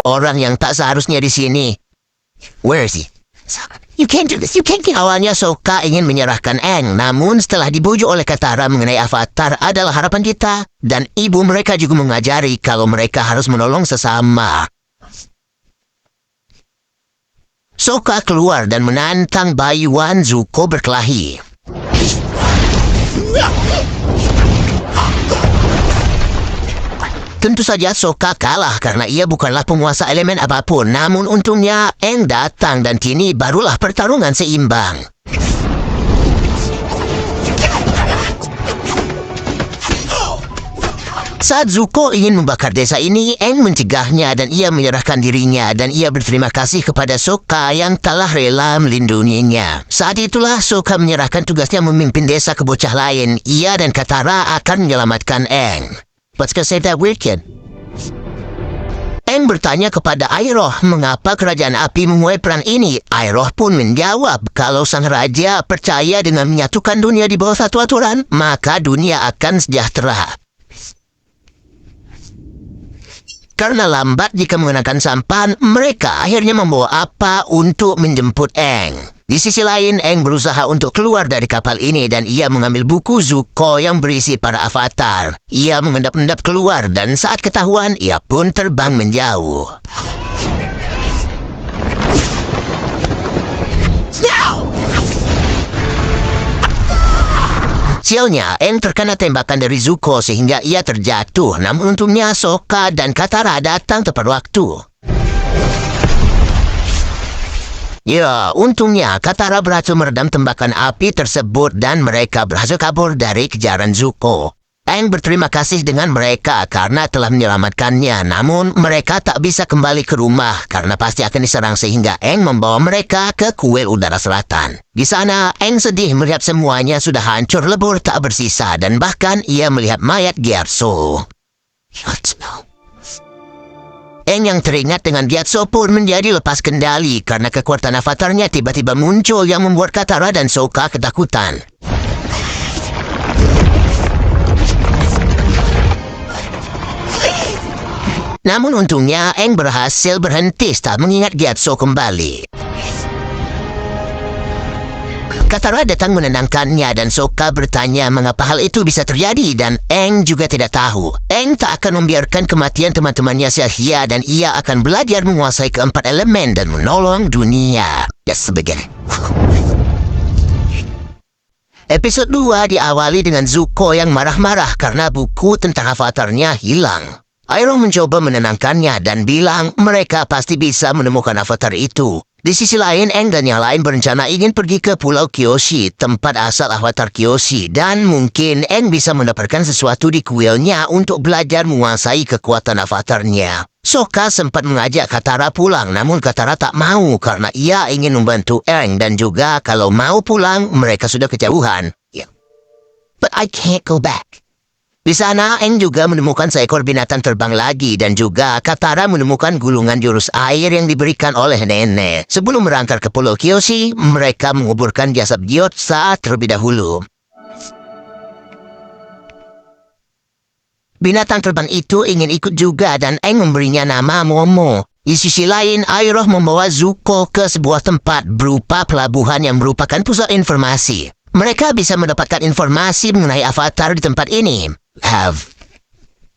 orang yang tak seharusnya di sini. Where is he? You can't do this, you can't. Awalnya Sokka ingin menyerahkan Aang, namun setelah dibujuk oleh Katara mengenai Avatar adalah harapan kita, dan ibu mereka juga mengajari kalau mereka harus menolong sesama. Sokka keluar dan menantang Baiwan Zuko berkelahi. Tentu saja Sokka kalah karena ia bukanlah penguasa elemen apapun. Namun untungnya Aang datang dan kini barulah pertarungan seimbang. Saat Zuko ingin membakar desa ini, Aang mencegahnya dan ia menyerahkan dirinya dan ia berterima kasih kepada Sokka yang telah rela melindunginya. Saat itulah Sokka menyerahkan tugasnya memimpin desa ke bocah lain. Ia dan Katara akan menyelamatkan Aang. Let's go save that weird kid. Aang bertanya kepada Iroh mengapa kerajaan api memulai perang ini. Iroh pun menjawab kalau sang raja percaya dengan menyatukan dunia di bawah satu aturan, maka dunia akan sejahtera. Karena lambat jika menggunakan sampan, mereka akhirnya membawa apa untuk menjemput Aang. Di sisi lain, Aang berusaha untuk keluar dari kapal ini dan ia mengambil buku Zuko yang berisi para avatar. Ia mengendap-endap keluar dan saat ketahuan, ia pun terbang menjauh. Sialnya, Aang terkena tembakan dari Zuko sehingga ia terjatuh. Namun untungnya Sokka dan Katara datang tepat waktu. Ya, untungnya Katara berhasil meredam tembakan api tersebut dan mereka berhasil kabur dari kejaran Zuko. Aang berterima kasih dengan mereka karena telah menyelamatkannya, namun mereka tak bisa kembali ke rumah karena pasti akan diserang sehingga Aang membawa mereka ke kuil udara selatan. Di sana, Aang sedih melihat semuanya sudah hancur lebur tak bersisa dan bahkan ia melihat mayat Gyatso. Aang yang teringat dengan Gyatso pun menjadi lepas kendali karena kekuatan avatarnya tiba-tiba muncul yang membuat Katara dan Sokka ketakutan. Namun untungnya Aang berhasil berhenti setelah mengingat Gyatso kembali. Katara datang menenangkannya dan Sokka bertanya mengapa hal itu bisa terjadi dan Aang juga tidak tahu. Aang tak akan membiarkan kematian teman-temannya sia-sia dan ia akan belajar menguasai keempat elemen dan menolong dunia. Ya sebagainya. Episode 2 diawali dengan Zuko yang marah-marah karena buku tentang avatarnya hilang. Iroh mencoba menenangkannya dan bilang mereka pasti bisa menemukan avatar itu. Di sisi lain, Aang dan yang lain berencana ingin pergi ke Pulau Kyoshi, tempat asal avatar Kyoshi, dan mungkin Aang bisa mendapatkan sesuatu di kuilnya untuk belajar menguasai kekuatan avatarnya. Sokka sempat mengajak Katara pulang, namun Katara tak mau karena ia ingin membantu Aang dan juga kalau mau pulang mereka sudah kejauhan. Yeah. But I can't go back. Di sana, Aang juga menemukan seekor binatang terbang lagi dan juga Katara menemukan gulungan jurus air yang diberikan oleh nenek. Sebelum berangkat ke Pulau Kyoshi, mereka menguburkan jasad Gyatso terlebih dahulu. Binatang terbang itu ingin ikut juga dan Aang memberinya nama Momo. Di sisi lain, Iroh membawa Zuko ke sebuah tempat berupa pelabuhan yang merupakan pusat informasi. Mereka bisa mendapatkan informasi mengenai avatar di tempat ini. Have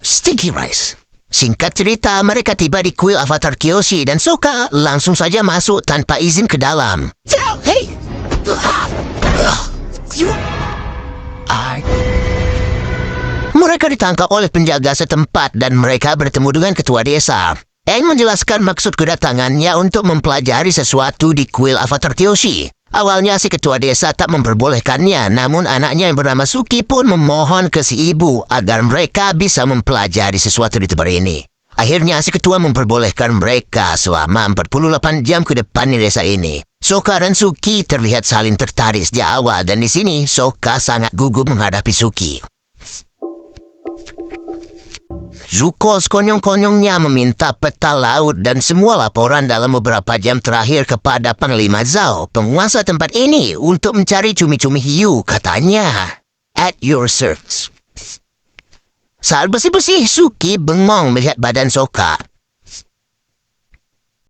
sticky rice. Singkat cerita, mereka tiba di kuil avatar Kyoshi dan Sokka langsung saja masuk tanpa izin ke dalam. Hey! Mereka ditangkap oleh penjaga setempat dan mereka bertemu dengan ketua desa. Aang menjelaskan maksud kedatangannya untuk mempelajari sesuatu di kuil avatar Kyoshi. Awalnya si ketua desa tak memperbolehkannya, namun anaknya yang bernama Suki pun memohon ke si ibu agar mereka bisa mempelajari sesuatu di tempat ini. Akhirnya si ketua memperbolehkan mereka selama 48 jam ke depan di desa ini. Sokka dan Suki terlihat saling tertarik sejak awal dan di sini Sokka sangat gugup menghadapi Suki. Zuko sekonyong-konyongnya meminta peta laut dan semua laporan dalam beberapa jam terakhir kepada Panglima Zhao, penguasa tempat ini, untuk mencari cumi-cumi hiu, katanya. At your service. Saat bersih-bersih, Suki bengong melihat badan Sokka.